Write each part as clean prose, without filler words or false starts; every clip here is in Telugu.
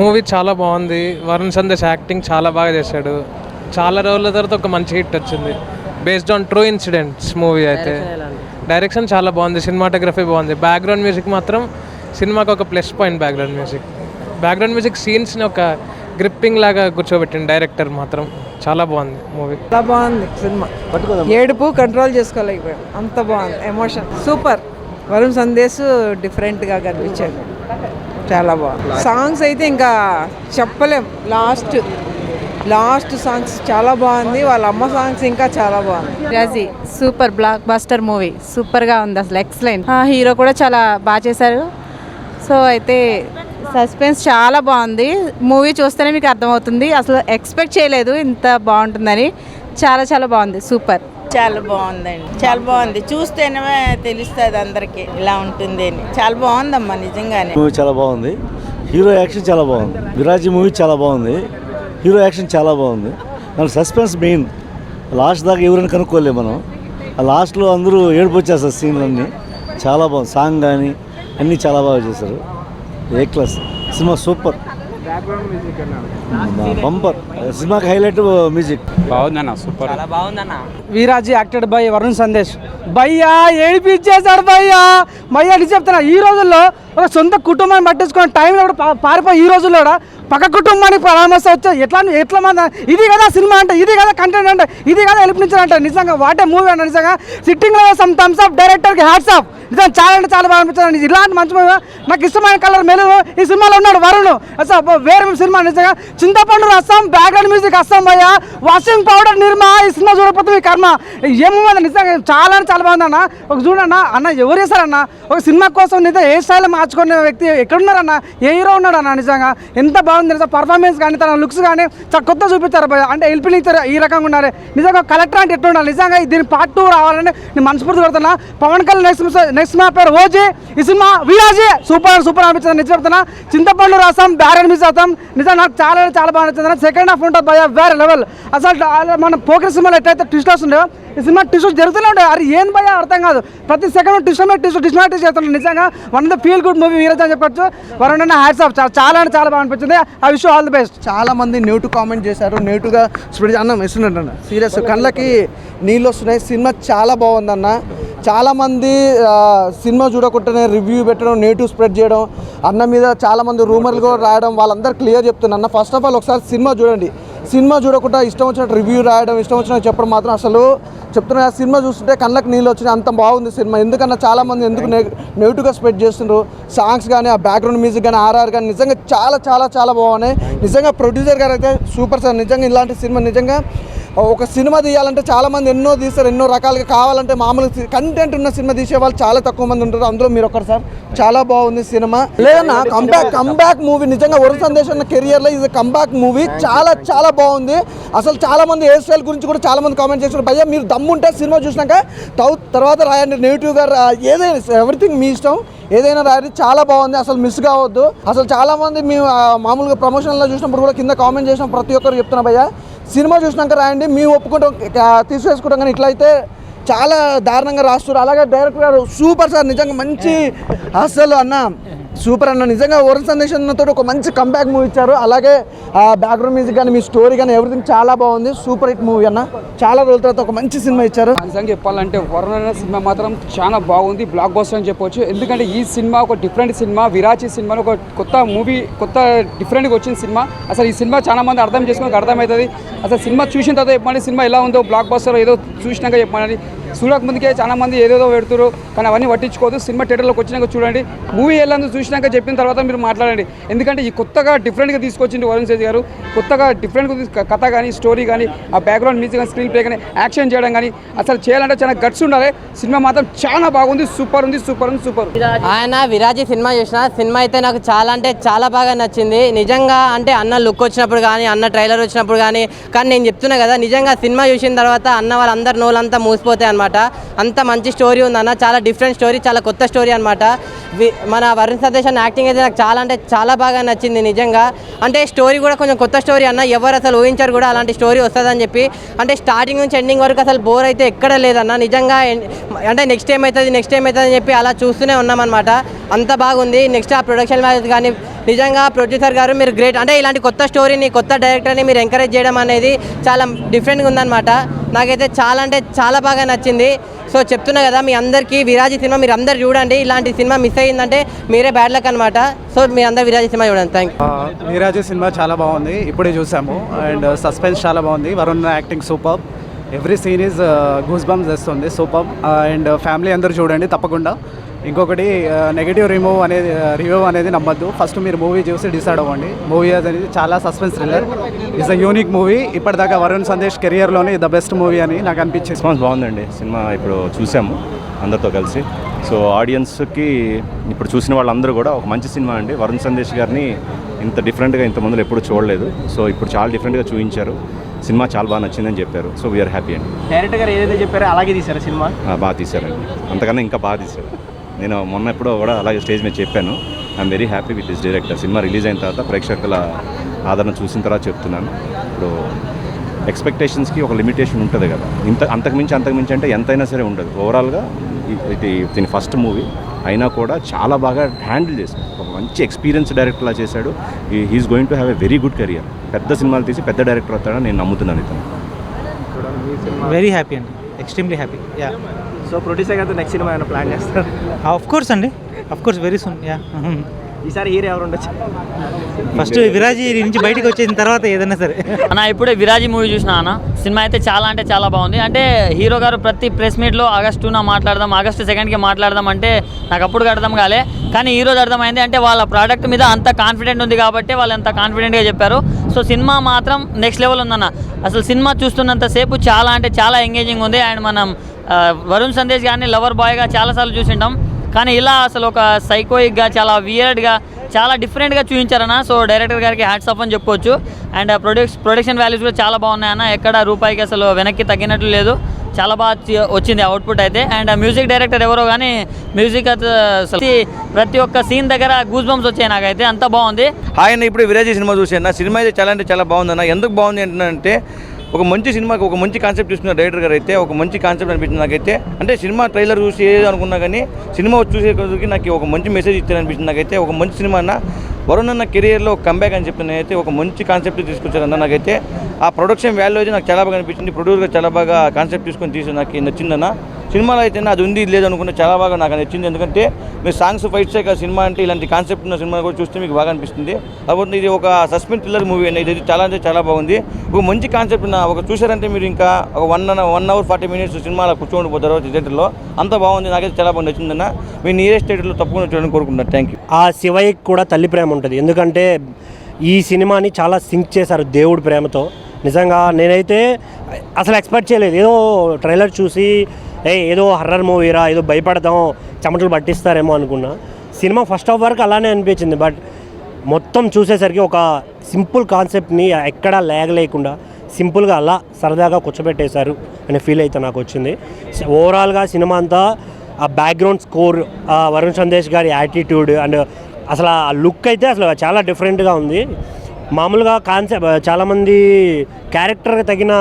మూవీ చాలా బాగుంది. వరుణ్ సందేశ్ యాక్టింగ్ చాలా బాగా చేశాడు. చాలా రోజుల తర్వాత ఒక మంచి హిట్ వచ్చింది. Based on true incidents movie అయితే. డైరెక్షన్ చాలా బాగుంది, సినిమాటోగ్రఫీ బాగుంది. బ్యాక్గ్రౌండ్ మ్యూజిక్ మాత్రం సినిమాకి ఒక ప్లస్ పాయింట్. బ్యాక్గ్రౌండ్ మ్యూజిక్ సీన్స్ని ఒక గ్రిప్పింగ్ లాగా కూర్చోబెట్టింది డైరెక్టర్. మాత్రం చాలా బాగుంది మూవీ. చాలా బాగుంది సినిమా. ఏడుపు కంట్రోల్ చేసుకోలేకపోయాం, అంత బాగుంది. Emotion super. వరుణ్ సందేశ్ డిఫరెంట్గా కనిపించాడు, చాలా బాగుంది. సాంగ్స్ అయితే ఇంకా చెప్పలేం. లాస్ట్ సాంగ్స్ చాలా బాగుంది. వాళ్ళ అమ్మ సాంగ్స్ ఇంకా చాలా బాగుంది. రాజీ సూపర్ బ్లాక్ బస్టర్ మూవీ, సూపర్గా ఉంది అసలు, ఎక్సలెంట్. హీరో కూడా చాలా బాగా చేశారు. సో అయితే సస్పెన్స్ చాలా బాగుంది. మూవీ చూస్తేనే మీకు అర్థమవుతుంది. అసలు ఎక్స్పెక్ట్ చేయలేదు ఇంత బాగుంటుందని. చాలా చాలా బాగుంది, సూపర్. చాలా బాగుందండి, చాలా బాగుంది. చూస్తేనే తెలుస్తుంది అందరికి ఇలా ఉంటుంది అని. చాలా బాగుందమ్మా నిజంగానే. మూవీ చాలా బాగుంది. హీరో యాక్షన్ చాలా బాగుంది. విరాజీ మూవీ చాలా బాగుంది. హీరో యాక్షన్ చాలా బాగుంది. మనకు సస్పెన్స్ మెయిన్. లాస్ట్ దాకా ఎవరైనా కనుక్కోలేము మనం. ఆ లాస్ట్లో అందరూ ఏడుపు వచ్చేస్తారు సీన్లన్నీ. చాలా బాగుంది. సాంగ్ కానీ అన్నీ చాలా బాగా చేశారు. ఏ క్లాస్ సినిమా, సూపర్ బంపర్. సినిమాకి హైలైట్ మ్యూజిక్ బాగుందన్న, సూపర్. చాలా బాగుందన్న. Viraji acted by Varun Sandesh. భయ్యా ఏడిపించేశాడు భయ్యా. భయ్యా అని చెప్తున్నా, ఈ రోజుల్లో ఒక సొంత కుటుంబాన్ని పట్టించుకుని టైంలో కూడా పారిపోయి, ఈ రోజుల్లో కూడా పక్క కుటుంబాన్ని పరామర్శ వచ్చా ఎట్లా మంది. ఇది కదా సినిమా అంటే, ఇది కదా కంటెంట్ అంటే, ఇది కదా ఎలిపించాలంటే. నిజంగా వాటే మూవీ అంటే నిజంగా సిట్టింగ్లో సమ్ థమ్స్ అప్ డైరెక్టర్కి హ్యాట్స్ ఆఫ్. నిజంగా చాలా అంటే చాలా బాగా అనిపించింది. ఇలాంటి మంచి మూవీ. నాకు ఇష్టమైన కలర్ మెలుగు ఈ సినిమాలో ఉన్నాడు వరుణ్. అసలు వేరే సినిమా నిజంగా. చింతపండు రసం, బ్యాక్గ్రౌండ్ మ్యూజిక్ అస్సాం భయ్య, వాషింగ్ పౌడర్ నిర్మా. ఈ సినిమా చూడకపోతే మీ కర్మ. ఏముంది నిజంగా చాలా అంటే చాలా బాగుంది అన్న. ఒక చూడన్న అన్న, ఎవరు చేశారన్న ఒక సినిమా కోసం నిజంగా ఏ స్టైల్ మార్చుకునే వ్యక్తి ఎక్కడున్నారన్న? ఏ హీరో ఉన్నాడు అన్న? నిజంగా ఎంత బాగుంది నిజంగా. పర్ఫార్మెన్స్ కానీ తన లుక్స్ కానీ చాలా కొత్త చూపించారు భయ్య. అంటే ఎల్పినిచ్చారు ఈ రకంగా ఉన్నారు. నిజంగా కలెక్టర్ అంటే ఎట్లా ఉండాలి? నిజంగా దీని పార్ట్ 2 రావాలని నేను మనస్ఫూర్తి కొడుతున్నా. పవన్ కళ్యాణ్ నెక్స్ట్ మా పేరు ఓజీ. ఈ సినిమా వీరాజీ సూపర్ అనిపించింది. నిజం చెప్తున్నా. చింతపండు రసం, బ్యారెడ్ మిస్ అవుతాం. నిజంగా నాకు చాలా చాలా బాగా నచ్చింది. సెకండ్ హాఫ్ ఉంటుంది భయ్య, వేరే లెవెల్. అసలు మన పోకర్ సినిమాలో ఎట్లయితే ట్విస్ట్ వస్తుండో ఈ సినిమా ట్విస్ట్ జరుగుతూనే ఉంటాయి. అది ఏం భయ్య అర్థం కాదు. ప్రతి సెకండ్ ట్విస్ట్ చేస్తున్నాడు. నిజంగా one of the feel good movie Viraaji అని చెప్పొచ్చు. వరుణ్ అన్న హ్యాట్స్ ఆఫ్. చాలా అంటే చాలా బాగా అనిపించింది. I wish all the best. చాలా మంది నెగిటివ్ కామెంట్ చేశారు. నెగిటివ్గా స్ప్రెడ్ అన్నం ఇస్తున్నట్టు సీరియస్ కళ్ళకి నీళ్ళు వస్తున్నాయి. సినిమా చాలా బాగుందన్న. చాలామంది సినిమా చూడకుండానే రివ్యూ పెట్టడం, నెగిటివ్ స్ప్రెడ్ చేయడం, అన్న మీద చాలామంది రూమర్లు కూడా రాయడం, వాళ్ళందరూ క్లియర్ చెప్తున్నా. ఫస్ట్ ఆఫ్ ఆల్ ఒకసారి సినిమా చూడండి. సినిమా చూడకుండా ఇష్టం వచ్చినట్టు రివ్యూ రాయడం, ఇష్టం వచ్చినట్టు చెప్పడం మాత్రం అసలు చెప్తున్నా. సినిమా చూస్తుంటే కళ్ళకి నీళ్ళు వచ్చినాయి. అంత బాగుంది సినిమా. ఎందుకన్నా చాలామంది ఎందుకు నెగిటివ్గా స్ప్రెడ్ చేస్తున్నారు. సాంగ్స్ కానీ, ఆ బ్యాక్గ్రౌండ్ మ్యూజిక్ కానీ, ఆర్ఆర్ కానీ నిజంగా చాలా చాలా చాలా బాగున్నాయి. నిజంగా ప్రొడ్యూసర్ గారు అయితే సూపర్ సార్. నిజంగా ఇలాంటి సినిమా నిజంగా ఒక సినిమా తీయాలంటే చాలామంది ఎన్నో తీస్తారు, ఎన్నో రకాలుగా కావాలంటే మామూలుగా కంటెంట్ ఉన్న సినిమా తీసే వాళ్ళు చాలా తక్కువ మంది ఉంటారు. అందులో మీరు ఒకరు సార్. చాలా బాగుంది సినిమా. లేదన్నా కంబ్యాక్ మూవీ. నిజంగా వరుణ్ సందేశ్ అన్న కెరియర్లో ఇది కంబ్యాక్ మూవీ. చాలా చాలా బాగుంది. అసలు చాలామంది హెయిర్ స్టైల్ గురించి కూడా చాలామంది కామెంట్ చేస్తారు. భయ్యా మీరు దమ్ముంటే సినిమా చూసినాక తర్వాత రాయండి. నెగిటివ్గా ఏదైనా ఎవ్రీథింగ్ మీ ఇష్టం, ఏదైనా రాయండి. చాలా బాగుంది. అసలు మిస్ కావద్దు. అసలు చాలామంది మేము మామూలుగా ప్రమోషన్లో చూసినప్పుడు కూడా కింద కామెంట్ చేసిన ప్రతి ఒక్కరు చెప్తున్నా భయ్యా సినిమా చూసినాక రాయండి. మేము ఒప్పుకుంటాం, తీసుకేసుకుంటాం. కానీ ఇట్లయితే చాలా దారుణంగా రాస్తున్నారు. అలాగే డైరెక్టర్ గారు సూపర్ సార్. నిజంగా మంచి అసలు అన్న సూపర్ అన్న. నిజంగా వరుణ్ సందేశ్ అన్నతో ఒక మంచి కంబ్యాక్ మూవీ ఇచ్చారు. అలాగే ఆ బ్యాక్గ్రౌండ్ మ్యూజిక్ కానీ, మీ స్టోరీ కానీ ఎవ్రీథింగ్ చాలా బాగుంది. సూపర్ హిట్ మూవీ అన్న. చాలా రోజుల తర్వాత ఒక మంచి సినిమా ఇచ్చారు. నిజంగా చెప్పాలంటే వరుణ్ అన్న సినిమా మాత్రం చాలా బాగుంది. బ్లాక్ బస్టర్ అని చెప్పొచ్చు. ఎందుకంటే ఈ సినిమా ఒక డిఫరెంట్ సినిమా. విరాజీ సినిమాలో ఒక కొత్త మూవీ, కొత్త డిఫరెంట్గా వచ్చిన సినిమా. అసలు ఈ సినిమా చాలా మంది అర్థం చేసుకుని అర్థమవుతుంది. అసలు సినిమా చూసిన తర్వాత చెప్పండి సినిమా ఎలా ఉందో, బ్లాక్ బస్టర్ ఏదో చూసినాక చెప్పండి. చూడక ముందుకే చాలా మంది ఏదేదో పెడుతున్నారు, కానీ అవన్నీ పట్టించుకోవద్దు. సినిమా థియేటర్లోకి వచ్చినాక చూడండి. మూవీ ఎలా చూసినాక చెప్పిన తర్వాత మీరు మాట్లాడండి. ఎందుకంటే ఈ కొత్తగా డిఫరెంట్గా తీసుకొచ్చింది వరుణ్ తేజ్ గారు. కొత్తగా డిఫరెంట్గా కథ కానీ, స్టోరీ కానీ, ఆ బ్యాక్గ్రౌండ్ మ్యూజిక్ కానీ, స్క్రీన్ ప్లే కానీ, యాక్షన్ చేయడం కానీ అసలు చేయాలంటే చాలా గట్స్ ఉండాలి. సినిమా మాత్రం చాలా బాగుంది. సూపర్ ఉంది. ఆయన విరాజీ సినిమా చూసిన సినిమా అయితే నాకు చాలా అంటే చాలా బాగా నచ్చింది. నిజంగా అంటే అన్న లుక్ వచ్చినప్పుడు కానీ, అన్న ట్రైలర్ వచ్చినప్పుడు కానీ నేను చెప్తున్నా కదా, నిజంగా సినిమా చూసిన తర్వాత అన్న వాళ్ళందరు నోళ్ళంతా మూసిపోతాయి అనమాట. అంత మంచి స్టోరీ ఉందన్న, చాలా డిఫరెంట్ స్టోరీ, చాలా కొత్త స్టోరీ అనమాట. మన వరుణ్ సందేశ్ అన్న యాక్టింగ్ అయితే నాకు చాలా అంటే చాలా బాగా నచ్చింది నిజంగా. అంటే స్టోరీ కూడా కొంచెం కొత్త స్టోరీ అన్న, ఎవరు అసలు ఊహించారు కూడా అలాంటి స్టోరీ వస్తుందని చెప్పి. అంటే స్టార్టింగ్ నుంచి ఎండింగ్ వరకు అసలు బోర్ అయితే ఎక్కడ లేదన్న నిజంగా. అంటే నెక్స్ట్ టైం అవుతుంది అని చెప్పి అలా చూస్తూనే ఉన్నామన్నమాట. అంత బాగుంది. నెక్స్ట్ ఆ ప్రొడక్షన్ వాల్యూస్ కానీ నిజంగా ప్రొడ్యూసర్ గారు మీరు గ్రేట్. అంటే ఇలాంటి కొత్త స్టోరీని, కొత్త డైరెక్టర్ని మీరు ఎంకరేజ్ చేయడం అనేది చాలా డిఫరెంట్గా ఉందన్నమాట. నాకైతే చాలా అంటే చాలా బాగా నచ్చింది. సో చెప్తున్నా కదా మీ అందరికీ విరాజీ సినిమా మీరు అందరు చూడండి. ఇలాంటి సినిమా మిస్ అయ్యిందంటే మీరే బ్యాడ్ లక్ అనమాట. సో మీ అందరు విరాజీ సినిమా చూడండి. Thank you. విరాజీ సినిమా చాలా బాగుంది, ఇప్పుడే చూసాము. అండ్ సస్పెన్స్ చాలా బాగుంది, Varun acting super, every scene is goosebumps చేస్తుంది, సూపర్. అండ్ ఫ్యామిలీ అందరూ చూడండి తప్పకుండా. ఇంకొకటి నెగిటివ్ రివ్యూ అనేది నమ్మద్దు. ఫస్ట్ మీరు మూవీ చూసి డిసైడ్ అవ్వండి. మూవీ అనేది చాలా suspense thriller, it's a unique movie. ఇప్పటిదాకా వరుణ్ సందేశ్ కెరియర్లోనే ద బెస్ట్ మూవీ అని నాకు అనిపించింది. రెస్పాన్స్ బాగుందండి. సినిమా ఇప్పుడు చూసాము అందరితో కలిసి. సో ఆడియన్స్కి ఇప్పుడు చూసిన వాళ్ళందరూ కూడా ఒక మంచి సినిమా అండి. వరుణ్ సందేశ్ గారిని ఇంత డిఫరెంట్గా ఇంతమందిలో ఎప్పుడు చూడలేదు. సో ఇప్పుడు చాలా డిఫరెంట్గా చూపించారు. సినిమా చాలా బాగా నచ్చిందని చెప్పారు. సో వీఆర్ హ్యాపీ అండి. డైరెక్టర్ గారు ఏదైతే చెప్పారో అలాగే తీశారు సినిమా. బాగా తీశారండి, అంతకన్నా ఇంకా బాగా తీశారు. నేను మొన్న ఎప్పుడో కూడా అలాగే స్టేజ్ మీద చెప్పాను, I'm very happy with this director. Cinema release అయిన తర్వాత ప్రేక్షకుల ఆదరణ చూసిన తర్వాత చెప్తున్నాను. ఇప్పుడు ఎక్స్పెక్టేషన్స్కి ఒక లిమిటేషన్ ఉంటుంది కదా, అంతకుమించి అంటే ఎంతైనా సరే ఉండదు. ఓవరాల్గా ఇది దీని ఫస్ట్ మూవీ అయినా కూడా చాలా బాగా హ్యాండిల్ చేశాడు. ఒక మంచి ఎక్స్పీరియన్స్ డైరెక్టర్లా చేశాడు. He's going to have a very good career. పెద్ద సినిమాలు తీసి పెద్ద డైరెక్టర్ అవుతాడని నేను నమ్ముతున్నాను ఇతను. వెరీ హ్యాపీ అండి, extremely happy. Yeah. So producer గారితో నెక్స్ట్ సినిమా ఏమైనా ప్లాన్ చేస్తారు? ఆఫ్ కోర్స్ అండి, of course, very soon. Yeah. ఈసారి హీరో ఎవరు ఉండొచ్చు? ఫస్ట్ విరాజీ నుంచి బయటకు వచ్చిన తర్వాత ఏదైనా సరే. అన్న ఇప్పుడే విరాజీ మూవీ చూసిన అన్న, సినిమా అయితే చాలా బాగుంది. అంటే హీరో గారు ప్రతి ప్రెస్ మీట్లో ఆగస్టు 2కి మాట్లాడదాం అంటే నాకు అప్పుడు అర్థం కాలే, కానీ ఈరోజు అర్థమైంది. అంటే వాళ్ళ ప్రోడక్ట్ మీద అంత కాన్ఫిడెంట్ ఉంది కాబట్టి వాళ్ళు అంత కాన్ఫిడెంట్గా చెప్పారు. సో సినిమా మాత్రం నెక్స్ట్ లెవెల్ ఉందన్న. అసలు సినిమా చూస్తున్నంతసేపు చాలా ఎంగేజింగ్ ఉంది. అండ్ మనం వరుణ్ సందేశ్ గారిని లవర్ బాయ్గా చాలాసార్లు చూసింటాం, కానీ ఇలా అసలు ఒక సైకోయిక్గా, చాలా వియర్డ్గా, చాలా డిఫరెంట్గా చూపించారన్న. సో డైరెక్టర్ గారికి హ్యాట్స్ ఆఫ్ అని చెప్పుకోవచ్చు. అండ్ ప్రొడక్షన్ వాల్యూస్ కూడా చాలా బాగున్నాయన్న. ఎక్కడ రూపాయికి అసలు వెనక్కి తగ్గినట్లు లేదు. చాలా బాగా వచ్చింది అవుట్పుట్ అయితే. అండ్ మ్యూజిక్ డైరెక్టర్ ఎవరో కానీ మ్యూజిక్ అసలు ప్రతి ఒక్క సీన్ దగ్గర గూస్ బంప్స్ వచ్చాయి నాకైతే, అంత బాగుంది. హాయ్ అన్న, ఇప్పుడు విరాజీ సినిమా చూసాను. సినిమా అయితే చాలా బాగుందన్న. ఎందుకు బాగుంది అంటే ఒక మంచి సినిమాకి ఒక మంచి కాన్సెప్ట్ తీసుకున్న డైరెక్టర్ గారు అయితే ఒక మంచి కాన్సెప్ట్ అనిపించింది నాకైతే. అంటే సినిమా ట్రైలర్ చూసి ఏదో అనుకున్నా కానీ సినిమా చూసేకి నాకు ఒక మంచి మెసేజ్ ఇచ్చారనిపించింది నాకైతే. ఒక మంచి సినిమా అన్న, వరుణ్ అన్న కెరియర్లో కంబ్యాక్ అని చెప్పి నేనైతే ఒక మంచి కాన్సెప్ట్ తీసుకొచ్చారన్న. నాకైతే ఆ ప్రొడక్షన్ వాల్యూ అయితే నాకు చాలా బాగా అనిపించింది. ప్రొడ్యూసర్ చాలా బాగా కాన్సెప్ట్ తీసుకొని తీసి నాకు నచ్చిందన్న. సినిమాలో అయితే అది ఉంది ఇది లేదు అనుకుంటే చాలా బాగా నాకు నచ్చింది. ఎందుకంటే మీరు సాంగ్స్ ఫైట్స్ సినిమా అంటే ఇలాంటి కాన్సెప్ట్ ఉన్న సినిమా కూడా చూస్తే మీకు బాగా అనిపిస్తుంది. కాబట్టి ఇది ఒక సస్పెన్స్ థ్రిల్లర్ మూవీ అనేది. ఇది చాలా బాగుంది. ఒక మంచి కాన్సెప్ట్ ఒక చూసారంటే మీరు ఇంకా ఒక 1 hour 40 minutes సినిమాలో కూర్చోండి పోతారు థియేటర్లో. అంత బాగుంది. నాకైతే చాలా బాగా నచ్చిందన్న. మీ నియరెస్ట్ థియేటర్లో తప్పకుండా చూడాలని కోరుకుంటున్నాను. Thank you. ఆ శివయ్యకి కూడా తల్లి ప్రేమ ఉంటుంది, ఎందుకంటే ఈ సినిమాని చాలా సింక్ చేశారు దేవుడి ప్రేమతో. నిజంగా నేనైతే అసలు ఎక్స్పెక్ట్ చేయలేదు. ఏదో ట్రైలర్ చూసి ఏదో హర్రర్ మూవీరా, ఏదో భయపడదాం, చెమటలు పట్టిస్తారేమో అనుకున్నా. సినిమా ఫస్ట్ హాఫ్ వరకు అలానే అనిపించింది. బట్ మొత్తం చూసేసరికి ఒక సింపుల్ కాన్సెప్ట్ని ఎక్కడా లేకుండా సింపుల్గా అలా సరదాగా కూర్చోబెట్టేశారు అనే ఫీల్ అయితే నాకు వచ్చింది. ఓవరాల్గా సినిమా అంతా ఆ బ్యాక్గ్రౌండ్ స్కోర్, ఆ వరుణ్ సందేశ్ గారి యాటిట్యూడ్ అండ్ అసలు ఆ లుక్ అయితే అసలు చాలా డిఫరెంట్గా ఉంది. మామూలుగా కాన్సెప్ట్ చాలామంది క్యారెక్టర్కి తగిన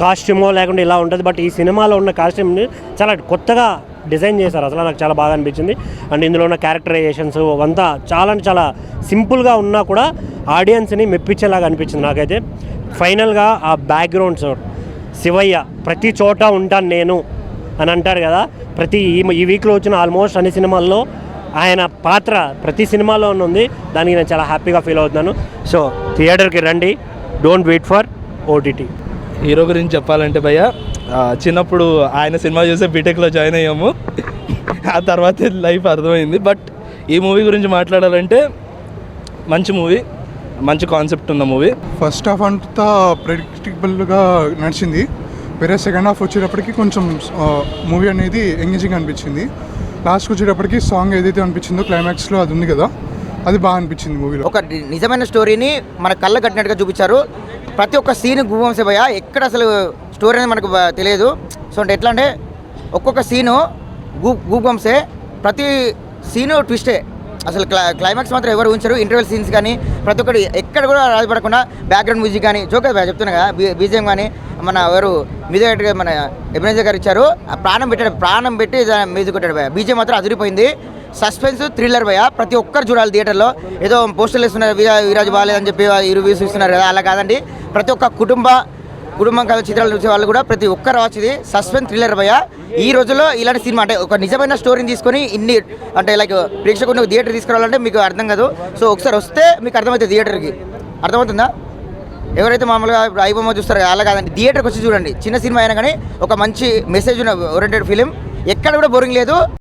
కాస్ట్యూమో లేకుండా ఇలా ఉంటుంది, బట్ ఈ సినిమాలో ఉన్న కాస్ట్యూమ్ని చాలా కొత్తగా డిజైన్ చేశారు. అసలు నాకు చాలా బాగా అనిపించింది. అండ్ ఇందులో ఉన్న క్యారెక్టరైజేషన్స్ అంతా చాలా సింపుల్గా ఉన్నా కూడా ఆడియన్స్ని మెప్పించేలాగా అనిపించింది నాకైతే. ఫైనల్గా ఆ బ్యాక్గ్రౌండ్స్, శివయ్య ప్రతి చోట ఉంటాను నేను అని అంటారు కదా, ఈ వీక్లో వచ్చిన ఆల్మోస్ట్ అన్ని సినిమాల్లో ఆయన పాత్ర ప్రతి సినిమాలో ఉంది. దానికి నేను చాలా హ్యాపీగా ఫీల్ అవుతున్నాను. సో థియేటర్కి రండి, don't wait for OTT. Hero గురించి చెప్పాలంటే భయ్య, చిన్నప్పుడు ఆయన సినిమా చూసే బీటెక్లో జాయిన్ అయ్యాము. ఆ తర్వాత లైఫ్ అర్థమైంది. బట్ ఈ మూవీ గురించి మాట్లాడాలంటే మంచి మూవీ, మంచి కాన్సెప్ట్ ఉన్న మూవీ. ఫస్ట్ హాఫ్ అంతా ప్రెడిక్టబుల్గా నడిచింది. వేరే సెకండ్ హాఫ్ వచ్చేటప్పటికి కొంచెం మూవీ అనేది ఎంగేజింగ్ అనిపించింది. లాస్ట్కి వచ్చేటప్పటికి సాంగ్ ఏదైతే అనిపించిందో క్లైమాక్స్లో అది ఉంది కదా, అది బాగా అనిపించింది మూవీలో. ఒక నిజమైన స్టోరీని మన కళ్ళ కట్టినట్టుగా చూపించారు. ప్రతి ఒక్క సీన్ గూవంశ భయ, ఎక్కడ అసలు స్టోరీ అనేది మనకు తెలియదు. సో అంటే ఎట్లా అంటే ఒక్కొక్క సీను గూబంసే, ప్రతి సీను ట్విస్టే. అసలు క్లైమాక్స్ మాత్రం ఎవరు ఉంచారు. ఇంటర్వెల్ సీన్స్ కానీ ప్రతి ఒక్కటి ఎక్కడ కూడా రాజపడకుండా బ్యాక్గ్రౌండ్ మ్యూజిక్ కానీ జోకే చెప్తున్నా కదా, బీజిఎం కానీ మన ఎవరు మ్యూజిక్ మన ఎబినేజర్ గారు ఇచ్చారు. ప్రాణం పెట్టి మ్యూజిక్ కొట్టాడు భయ. బీజిఎం మాత్రం అదిరిపోయింది. సస్పెన్స్ థ్రిల్లర్ భయ. ప్రతి ఒక్కరు చూడాలి థియేటర్లో. ఏదో పోస్టర్లు ఇస్తున్నారు వీరాజు బాగాలేదని చెప్పి రివ్యూస్ ఇస్తున్నారు కదా, అలా కాదండి. ప్రతి ఒక్క కుటుంబం కథ చిత్రాలు చూసే వాళ్ళు కూడా ప్రతి ఒక్కరు వచ్చింది. సస్పెన్స్ థ్రిల్లర్ భయ. ఈ రోజుల్లో ఇలాంటి సినిమా అంటే ఒక నిజమైన స్టోరీని తీసుకొని ఇన్ని అంటే లైక్ ప్రేక్షకుని థియేటర్ తీసుకురావాలంటే మీకు అర్థం కాదు. సో ఒకసారి వస్తే మీకు అర్థమవుతుంది, థియేటర్కి అర్థమవుతుందా. ఎవరైతే మామూలుగా ఇప్పుడు ఐబొమ్మ చూస్తారో అలా కాదండి, థియేటర్కి వచ్చి చూడండి. చిన్న సినిమా అయినా కానీ ఒక మంచి మెసేజ్ ఉన్న ఓరియంటెడ్ ఫిలిం, ఎక్కడ కూడా బోరింగ్ లేదు.